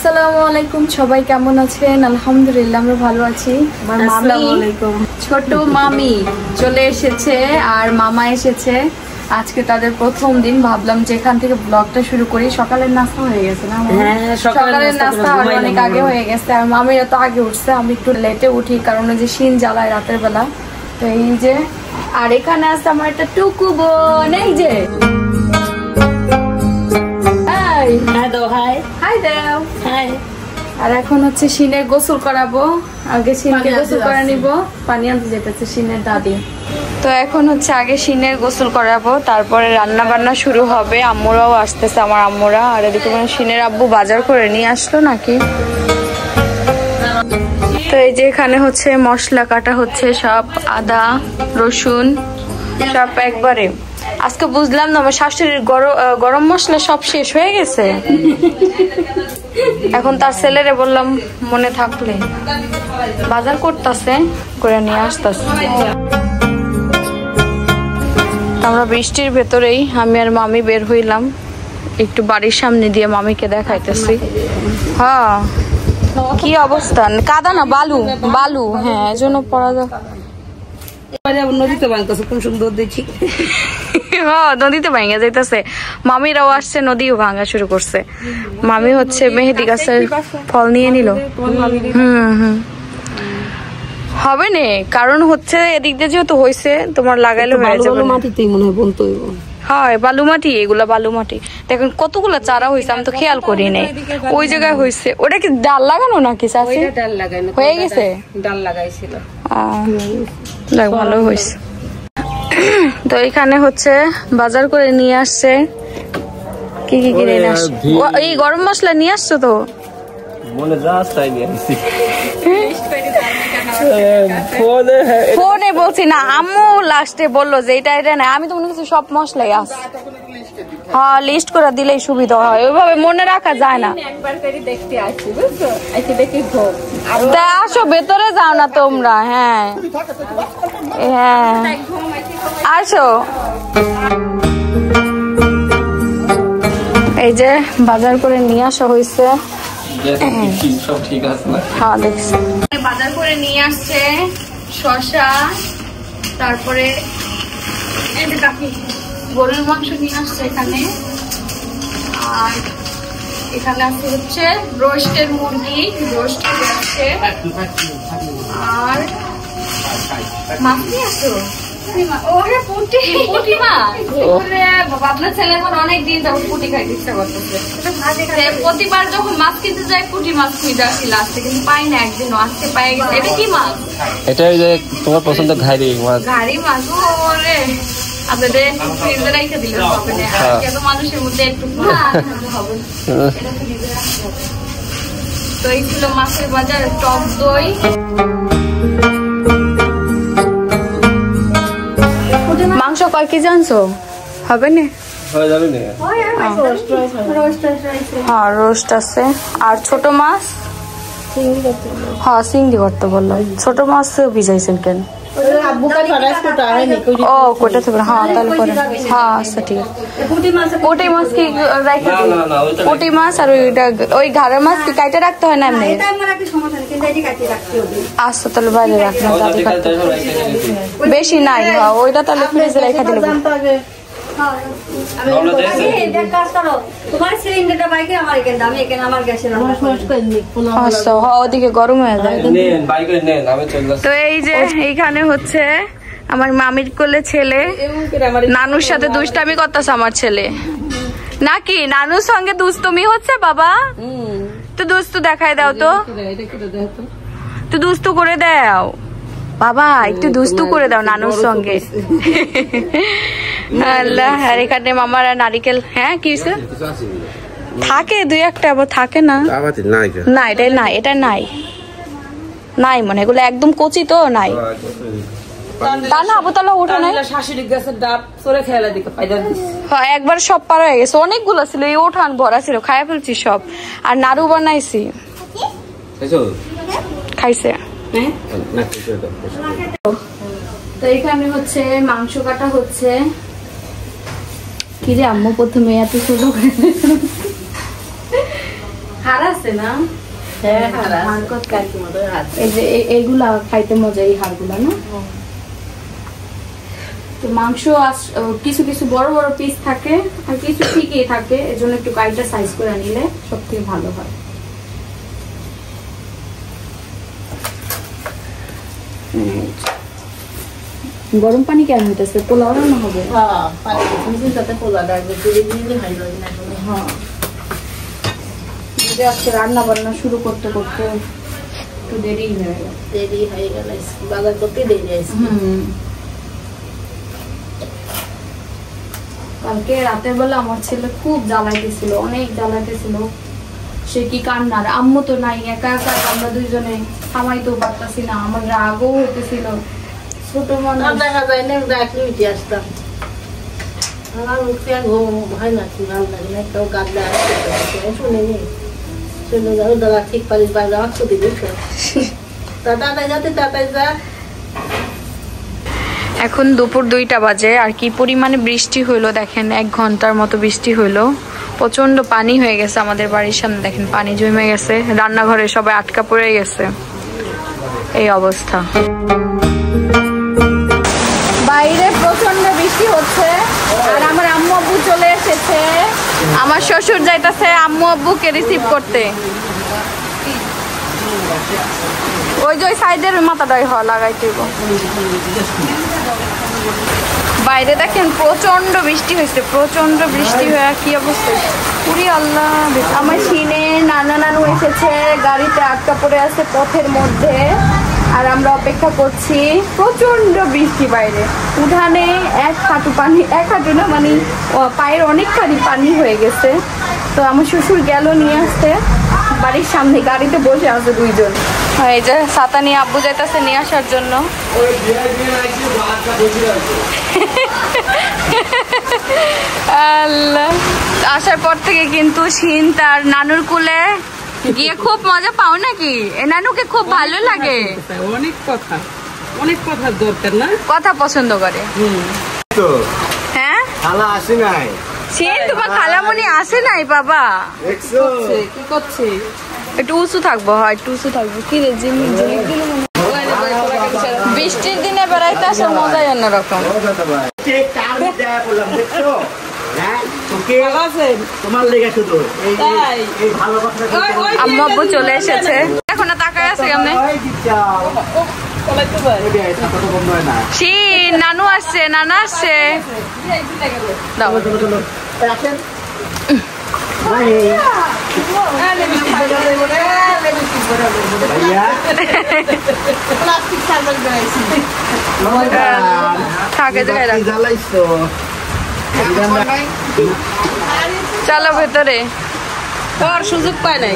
আসসালামু আলাইকুম, সবাই কেমন আছেন? আলহামদুলিল্লাহ আমরা ভালো আছি। ছোট মামি চলে এসেছে আর মামা এসেছে। আজকে তাদের প্রথম দিন। ভাবলাম যে এখান থেকে ব্লগটা শুরু করি। সকালের নাস্তা হয়ে গেছে না? সকালের নাস্তা অনেক আগে হয়ে গেছে আর মামিরা তো আগে উঠছে, আমি একটু লেটে উঠি কারণ যে শিন জ্বালায় রাতের বেলা। তো এই যে, আর এখানে আছে আমার একটা টুকু বোন। এই যে আর এখন হচ্ছে শিনের গোসল করাবো। আগে শিনকে গোসল করে নিব, পানি আনতে যেতেছে শিনের দাদি। তো এখন হচ্ছে আগে শিনের গোসল করাবো, তারপরে রান্না বান্না শুরু হবে। আম্মুরাও আসতেছে, আমার আম্মুরা। আর এদিকে মানে শিনের আব্বু বাজার করে নিয়ে আসলো নাকি। তো এই যে এখানে হচ্ছে মশলা কাটা হচ্ছে, সব আদা রসুন সব একবারে। আজকে বুঝলাম না আমার শাশুড়ির গরম মশলা সব শেষ হয়ে গেছে। এখন তার ছেলেরে বললাম মনে থাকলে বাজার করতেছে, করে নিয়ে আসতেছে। আমরা বৃষ্টির ভেতরেই আমি আর মামি বের হইলাম, একটু বাড়ির সামনে দিয়ে মামিকে দেখাইতেছি। হ্যাঁ কি অবস্থান, কাদা না বালু বালু, হ্যাঁ এজন্য পড়া যায়। নদীতে ভাঙতেছে, কোন সুন্দর দেখি। হ্যাঁ নদীতে ভাঙা যাইতেছে। মামিরাও আসছে, নদীও ভাঙা শুরু করছে। মামি হচ্ছে মেহেদি গাছের ফল নিয়ে নিল। হবে না, কারণ হচ্ছে এদিক দিয়ে যেহেতু হয়েছে তোমার লাগাইলে হয়ে যাবে। মাটিতেই মনে হয় বলতে হইব। হ্যাঁ বালু মাটি, এগুলা বালু মাটি। দেখেন কতগুলো চারা হয়েছে, আমি তো খেয়াল করি নাই। ওই জায়গায় হয়েছে। ওটা কি ডাল লাগানো নাকি? ডাল লাগানো হয়ে গেছে, ডাল লাগাইছিল। ভালো হয়েছে। তো এখানে হচ্ছে বাজার করে নিয়ে আসছে। কি কি কিনে নিয়ে আসছে? এই গরম মশলা নিয়ে আসছো তো? ফোনে বলছি না, আম্মু লাস্টে বললো যে এটা এটা না। আমি তো মনে করছি সব মশলাই আছে। হ্যাঁ লিস্ট করে দিলেই সুবিধা হয়, ওইভাবে মনে রাখা যায় না। তা আসো ভেতরে যাও না তোমরা। হ্যাঁ হ্যাঁ আসো। এই যে বাজার করে নিয়ে আসা হয়েছে। হ্যাঁ দেখছি বাজার করে নিয়ে আসছে শসা, তারপরে গরুর মাংস নিয়ে আসছে এখানে। আর এখানে আছে হচ্ছে রোস্টের মুরগি, রোস্ট আছে। আর মাছ নিয়ে আসছো? প্রতিবার যখন মাছ কিনতে যাই পুঁটি মাছ খুঁজে আসি লাস্টে, কিন্তু পাই না। একদিনও আজকে পাই গেছে। এটা কি মাছ? এটা তোমার পছন্দ ঘাড়ি মাছ। ঘাড়ি মাছ ওরে আপনাদের ফ্রিজে রেখে দিলে হবে না, এত মানুষের মধ্যে একটু হবে। তো এই ছিল মাছের বাজার। টক দই, মাংস কয় কেজি আনছো? হবে না? হ্যাঁ রোস্ট আছে। আর ছোট মাছ? হ্যাঁ চিংড়ি করতে বললাম। ছোট মাছ ভিজাইছেন কেন? ও কোটা থেকে। হ্যাঁ তাহলে করে। হ্যাঁ আচ্ছা ঠিক আছে। পুঁটি মাছ কি রাখতে? পুঁটি মাছ আর ওই ঘাড়ের মাছ কি কাইটে রাখতে হয় না? এমনি আচ্ছা তাহলে বাইরে রাখলাম, বেশি নাই। ওইটা তাহলে ফ্রিজে রেখে দিলে। ওদিকে গরম হয়ে যায়। তো এই যে এইখানে হচ্ছে আমার মামির কোলে ছেলে নানুর সাথে দুষ্টামি করতেছে আমার ছেলে। নাকি নানুর সঙ্গে দুষ্টুমি হচ্ছে? বাবা তো দুষ্টু দেখাই দাও তো, তো দুষ্টু করে দাও বাবা, একটু দুষ্টু করে দাও নানুর সঙ্গে। আল্লাহ। আর এখানে মামারা নারিকেল। হ্যাঁ কি থাকে দুই একটা, আবার থাকে না। না এটা নাই, এটা নাই নাই মনে, এগুলো একদম কচি তো নাই। তা না আবুতলা উঠে নাই। হ্যাঁ একবার সব পার হয়ে গেছে, অনেকগুলো ছিল। এই উঠান ভরা ছিল, খাইয়া ফেলছি সব। আর নাড়ু বানাইছি, খাইছে। তো এখানে হচ্ছে মাংস কাটা হচ্ছে। কি যে আম্মু প্রথমে এত ছোট হাড় আছে না? এই যে এইগুলা খাইতে মজা, এই হাড়গুলা না? তো মাংস কিছু কিছু বড় বড় পিস থাকে আর কিছু ঠিকই থাকে, এজন্য একটু কাইটা সাইজ করে নিলে সবথেকে ভালো হয়। গরম পানি কেন হইতেছে? পোলাও রান্না হবে। আজকে রান্না বান্না শুরু করতে করতে একটু দেরি হয়ে গেল। বাজার করতে দেরি আছে। কালকে রাতের বেলা আমার ছেলে খুব জ্বালাইতেছিল, অনেক জ্বালাইতেছিল। সে কি কান্নার, আম্মু তো নাই, একা একা আমরা দুইজনে থামাইতেও পারতাছি না। আমার রাগও হইতেছিল। ছোট মানুষ দেখা যায় না, ডাকলে উঠে আসতাম। আমার মুখে ঘুম হয় না, কি ভালো লাগে না। কেউ কাঁদলে শুনেনি, শুনে যাও দাদা ঠিক পারিস বাইরে আমার ছুটি দিচ্ছে তাড়াতাড়ি যাতে তাড়াতাড়ি যা। এখন দুপুর 2টা বাজে আর কি পরিমাণে বৃষ্টি হইলো দেখেন, 1 ঘন্টার মতো বৃষ্টি হইলো। প্রচন্ড পানি হয়ে গেছে আমাদের বাড়ির সামনে, দেখেন পানি জমে গেছে, রান্নাঘরে সবাই আটকা পড়ে গেছে, এই অবস্থা। বাইরে প্রচন্ড বৃষ্টি হচ্ছে আর আমার আম্মু আব্বু চলে এসেছে। আমার শ্বশুর যাইতাছে আম্মু আব্বুকে রিসিভ করতে। ওই যে ওই সাইডের মাথাটাই লাগাইতে। বাইরে দেখেন প্রচন্ড বৃষ্টি হয়েছে, প্রচন্ড বৃষ্টি হয়ে কি অবস্থা। পুরি আল্লাহ, আমার সিনে নানা নানু এসেছে, গাড়িতে আটকা পড়ে আছে পথের মধ্যে আর আমরা অপেক্ষা করছি। প্রচন্ড বৃষ্টি বাইরে, উঠানে 1 হাঁটু পানি, 1 হাঁটু না মানে পায়ের অনেকখানি পানি হয়ে গেছে। তো আমার শ্বশুর গেল নিয়ে আসতে, বাড়ির সামনে গাড়িতে বসে আছে 2 জন। এই যে ছাতা নিয়ে আব্বু যাইতেছে নিয়ে আসার জন্য। আল্লাহ, আসার পর থেকে কিন্তু শিন তার নানুর কুলে গিয়ে খুব মজা পাও নাকি? এ নানুকে খুব ভালো লাগে, অনেক কথা দরকার না, কথা পছন্দ করে। হ্যাঁ খালা আসে নাই, শিন তোমার খালামণি আসে নাই বাবা। কি করছে? একটু উঁচু থাকবো, হয় একটু উঁচু থাকবো। কি রে জিমি বৃষ্টির দিনে বেড়াইতে আসার মজাই অন্যরকম। আম্মু আব্বু চলে এসেছে, এখন তাকায় আছে কেমনে। শিন নানু আসছে, নানা আসছে। চলো ভেতরে, সুযোগ পায় নাই।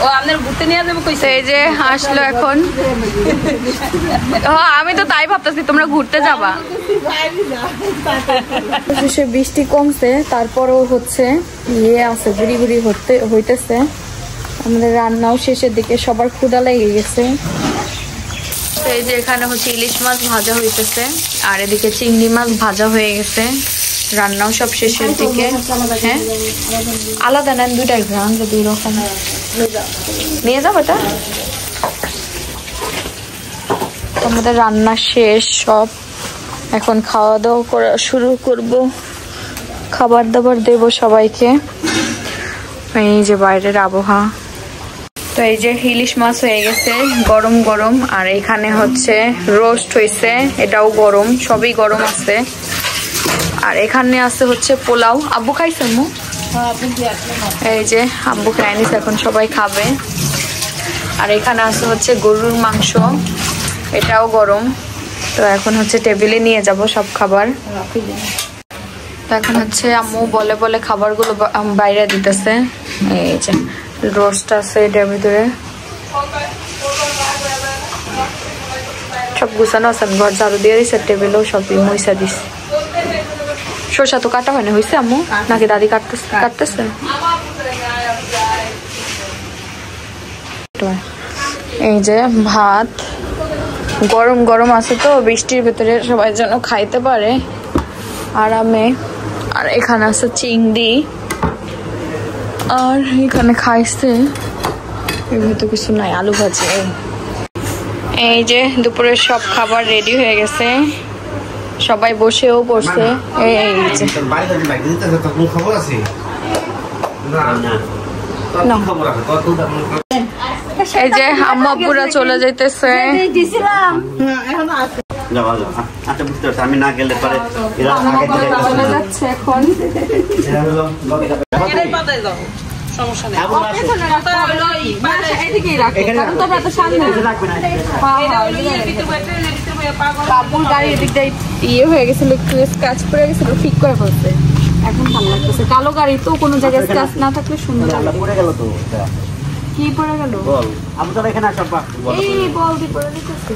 ও আপনার ঘুরতে নিয়ে যাবো কইছে, এই যে আসলো এখন। আমি তো তাই ভাবতেছি তোমরা ঘুরতে যাবা। বৃষ্টি কমছে, তারপরও হচ্ছে ইয়ে আছে, ঘুরি ঘুরি হইতেছে। আমাদের রান্নাও শেষের দিকে, সবার ক্ষুধা লেগে গেছে। এই যে এখানে হচ্ছে ইলিশ মাছ ভাজা হইতেছে আর এদিকে চিংড়ি মাছ ভাজা হয়ে গেছে। রান্নাও সব শেষের দিকে। হ্যাঁ আলাদা নেন, 2টা গ্রাম 2 রকম নিয়ে যাবো। এটা আমাদের রান্না শেষ সব, এখন খাওয়া দাওয়া করা শুরু করব, খাবার দাবার দেব সবাইকে। এই যে বাইরের আবহাওয়া। তো এই যে ইলিশ মাছ হয়ে গেছে গরম গরম, আর এখানে হচ্ছে রোস্ট হয়েছে, এটাও গরম, সবই গরম আছে। আর এখানে আছে হচ্ছে পোলাও। আব্বু খাইছে আম্মু? এই যে আব্বু খাই নিছে, এখন সবাই খাবে। আর এখানে আছে হচ্ছে গরুর মাংস, এটাও গরম। তো এখন হচ্ছে টেবিলে নিয়ে যাব সব খাবার। তো এখন হচ্ছে আম্মু বলে বলে খাবারগুলো বাইরে দিতেছে। এই যে রোস্ট আছে এটার ভিতরে, সব গুছানো আছে। ঘর ঝাড়ু দিয়ে দিচ্ছে, টেবিলেও সবই মইসা দিচ্ছে। শসা তো কাটা হয় না, হয়েছে আম্মু নাকি দাদি কাটতেছে? এই যে ভাত গরম গরম আছে, তো বৃষ্টির ভেতরে সবাই যেন খাইতে পারে আরামে। আর এখানে আছে চিংড়ি, আর এখানে খাইছে এর ভিতরে কিছু নাই, আলু ভাজি। এই যে দুপুরের সব খাবার রেডি হয়ে গেছে, সবাই বসেও পড়ছে। এই যে আম্মু আব্বুরা চলে যাইতেছে। আমি না গেলে পরে চলে যাচ্ছে এখন। ইয়ে হয়ে গেছিল, স্ক্র্যাচ পড়ে গেছিল, ঠিক করে ফেলছে। এখন ভালো লাগতেছে। কালো গাড়ি তো কোনো জায়গায় স্ক্র্যাচ না থাকলে সুন্দর লাগবে। কি পড়ে গেল? এই বল দিয়ে পড়ে গেছে।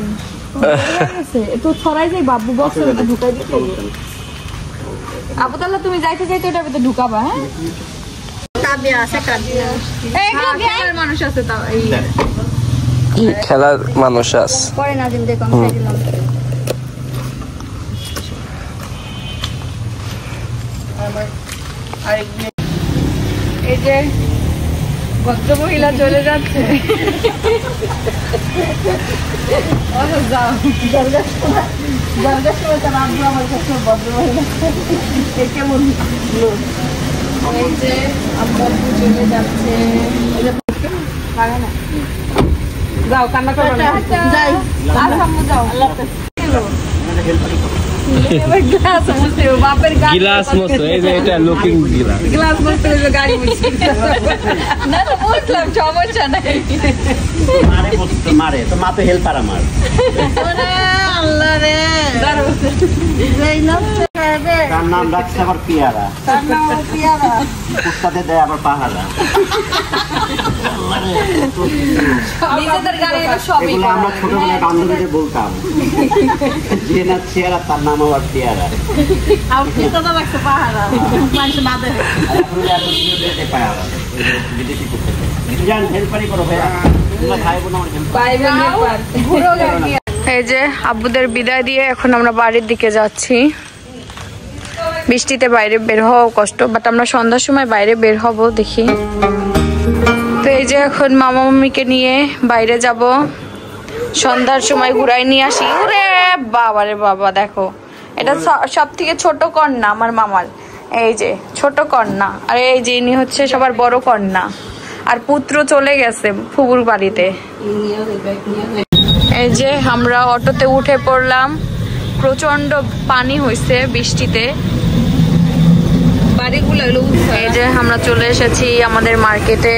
তো ছড়াই যাই বাবু বক্স ঢুকাই দিতে। আবুতাল্লাহ তুমি যাইতে যাইতে ওটার ভিতরে ঢুকাবা। হ্যাঁ মানুষ আছে, খেলার মানুষ আছে। পরে না দিন দেখো এই যে ভদ্র মহিলা চলে যাচ্ছে। এই যে আব্বু চলে যাচ্ছে। যাও কান্না করো না, যাই যাও। গিলাস মতো, এই যে এটা লুকিং গিলাস, গ্লাস মতো গাড়ি না না বুঝলাম, সমস্যা নাই। মারে তো মা তো হেল্পার আমার। আল্লাহ রে, তার নাম রাখছে আবার পিয়ারা, উস্তাদে দেয় আবার পাহারা। এগুলো আমরা ছোটবেলায় বান্ধবীদের বলতাম যে না চেয়ারা তার নাম আবার পেয়ারা। এই যে আব্বুদের বিদায় দিয়ে এখন আমরা বাড়ির দিকে যাচ্ছি। বৃষ্টিতে বাইরে বের হওয়া কষ্ট, বাট আমরা সন্ধ্যার সময় বাইরে বের হব দেখি। তো এই যে এখন মামা মামিকে নিয়ে বাইরে যাব, সন্ধ্যার সময় ঘুরাই নিয়ে আসি। ওরে বাবা রে বাবা, দেখো এটা সব থেকে ছোট কন্যা আমার মামার। এই যে ছোট কন্যা, আর এই যে ইনি হচ্ছে সবার বড় কন্যা, আর পুত্র চলে গেছে ফুবুর বাড়িতে। এই যে আমরা অটোতে উঠে পড়লাম, প্রচন্ড পানি হয়েছে বৃষ্টিতে। এই যে আমরা চলে এসেছি আমাদের মার্কেটে।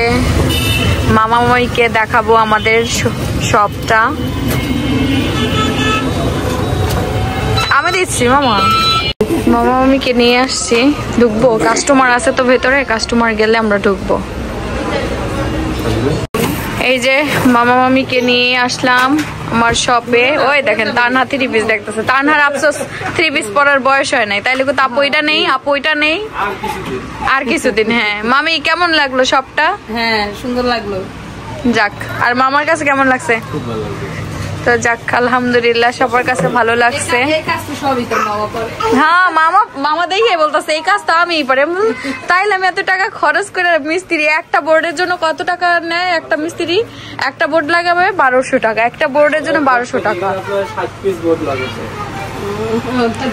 মামা মামিকে দেখাবো আমাদের শপটা। আমি দিচ্ছি মামা মামিকে নিয়ে আসছি, ঢুকবো। কাস্টমার আছে তো ভেতরে, কাস্টমার গেলে আমরা ঢুকবো। এই যে মামা মামিকে নিয়ে আসলাম আমার শপে। ওই দেখেন তানহা 3 পিস দেখতেছে। তানহার আফসোস 3 পিস পরার বয়স হয় নাই, তাইলে কিন্তু আপু এটা নেই, আপু এটা নেই, আর কিছুদিন। হ্যাঁ মামি কেমন লাগলো শপটা? হ্যাঁ সুন্দর লাগলো। যাক, আর মামার কাছে কেমন লাগছে? খুব ভালো লাগছে। তো যাক আলহামদুলিল্লাহ, সবার কাছে ভালো লাগছে। হ্যাঁ মামা দেখে বলতেছে এই কাজ তো আমিই পারি। তাইলে আমি এত টাকা খরচ করে মিস্ত্রি, একটা বোর্ডের জন্য কত টাকা নেয় একটা মিস্ত্রি? একটা বোর্ড লাগাবে 1200 টাকা, একটা বোর্ডের জন্য 1200 টাকা।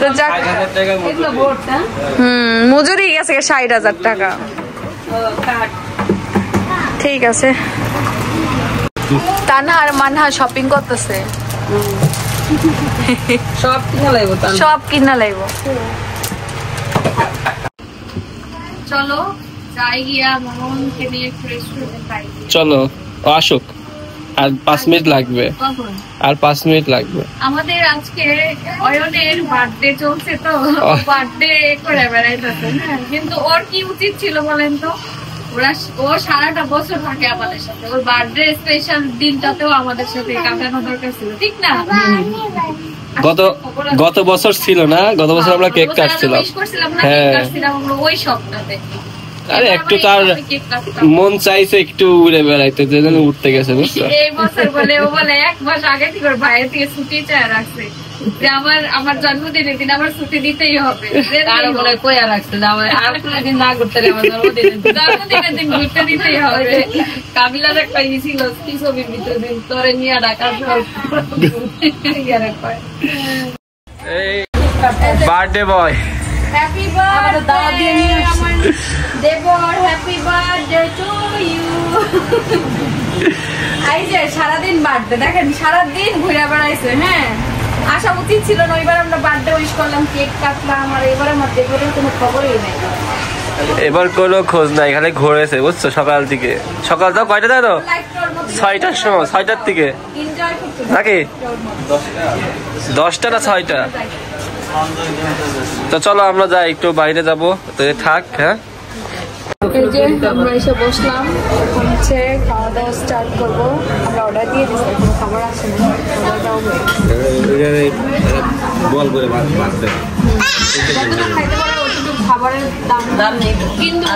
তো যাক মজুরি গেছে 60,000 টাকা। ঠিক আছে, তানহা আর মানহা শপিং করতেছে। সব কিনা লাগবো। চলো যাই গিয়া মামাকে নিয়ে ফ্রেশ হতে পাই। চলো আসুক, আর 5 মিনিট লাগবে। আর 5 মিনিট লাগবে। আমাদের আজকে অয়নের বার্থডে চলছে, তো বার্থডে করে বেড়াইতেছে। কিন্তু ওর কি উচিত ছিল বলেন তো? ও সারাটা বছর থাকে আমাদের সাথে, ওর বার্থডে স্পেশাল দিনটাতেও আমাদের সাথে কাটানো দরকার ছিল, ঠিক না? গত বছর ছিল না, গত বছর আমরা কেক কাটছিলাম। হ্যাঁ ওই সপ্তাহে আরে একটু তার মন চাইছে একটু উড়ে বেড়াইতে, যে জন্য উঠতে গেছে বুঝছো। এই বছর বলে ও বলে 1 মাস আগে থেকে ওর বাইরে থেকে ছুটি চায় রাখছে যে আমার জন্মদিনের দিন আমার ছুটি দিতেই হবে। তার বলে কইয়া রাখছে যে আমার আর কোনদিন না ঘুরতে আমার জন্মদিনের দিন ঘুরতে দিতেই হবে। কাবিলার একটা ছিল কি ছবির ভিতরে দিন তোরে নিয়ে Dhaka birthday boy happy birthday আমার দেবর, হ্যাপি বার্থডে টু ইউ। এই যে সারাদিন বার্থডে দেখেন, সারাদিন ঘুরে বেড়াইছে। হ্যাঁ, আসা উচিত ছিল না। এবার আমরা বার্থডে উইশ করলাম, কেক কাটলাম, আর এবার আমার দেবরের কোনো খবরই নেই। এবার কোনো খোঁজ নাই, খালি ঘুরেছে বুঝছো সকাল থেকে। সকালটা কয়টা জানো? 6টার সময়, 6টার থেকে নাকি 10টা না 6টা। তো চলো আমরা যাই, একটু বাইরে যাবো, তো থাক। হ্যাঁ, এই যে আমরা এসে বসলাম, এখন হচ্ছে খাওয়া দাওয়া স্টার্ট করবো। আমরা অর্ডার দিয়ে দিচ্ছি, কোনো খাবার আসেনি, অর্ডারটাও খাবারের দাম নেই কিন্তু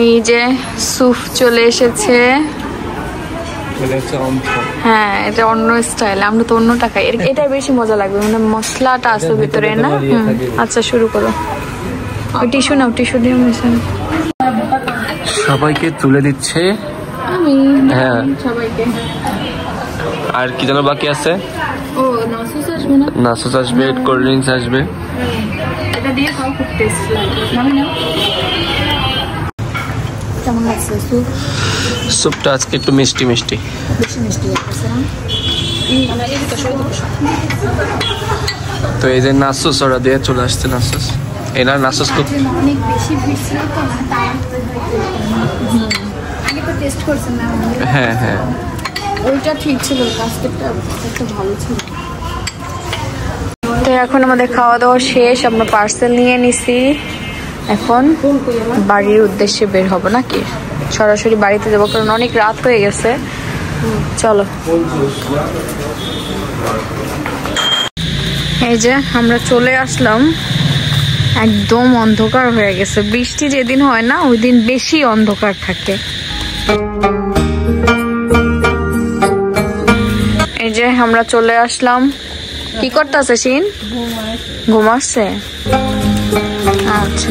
এই যে স্যুপ চলে এসেছে। হ্যাঁ, এটা অন্য স্টাইল, আমরা তো অন্য টাকায়। এটা বেশি মজা লাগবে, মানে মশলাটা আছে ভিতরে না। আচ্ছা শুরু করো। ওই টিস্যু নাও, টিস্যু দিয়ে সবাইকে তুলে দিচ্ছে। হ্যাঁ, সবাইকে। আর কি যেন বাকি আছে? ও নাসুস আসবে না? নাসুস আসবে, কোল্ড ড্রিঙ্কস আসবে। এটা দিয়ে খাও, খুব টেস্ট লাগবে। নামি নাও। কেমন লাগছে স্যুপ? স্যুপটা আজকে একটু মিষ্টি মিষ্টি, বেশি মিষ্টি লাগছে না? তো এই যে নাসুস ওরা দিয়ে চলে আসছে। নাসুস এনার নাসুস তো অনেক বেশি ভিড় ছিল তো, আগে তো টেস্ট করছেন না? হ্যাঁ হ্যাঁ, ওইটা ঠিক ছিল, কাস্টেরটা একটা ভালো ছিল। তো এখন আমাদের খাওয়া দাওয়া শেষ, আমরা পার্সেল নিয়ে নিছি। এখন বাড়ির উদ্দেশ্যে বের হব নাকি, সরাসরি বাড়িতে যাবো, কারণ অনেক রাত হয়ে গেছে। চলো। এই যে আমরা চলে আসলাম, একদম অন্ধকার হয়ে গেছে। বৃষ্টি যেদিন হয় না ওই দিন বেশি অন্ধকার থাকে। এই যে আমরা চলে আসলাম। কি করতেছে শিন? ঘুমাচ্ছে। আচ্ছা।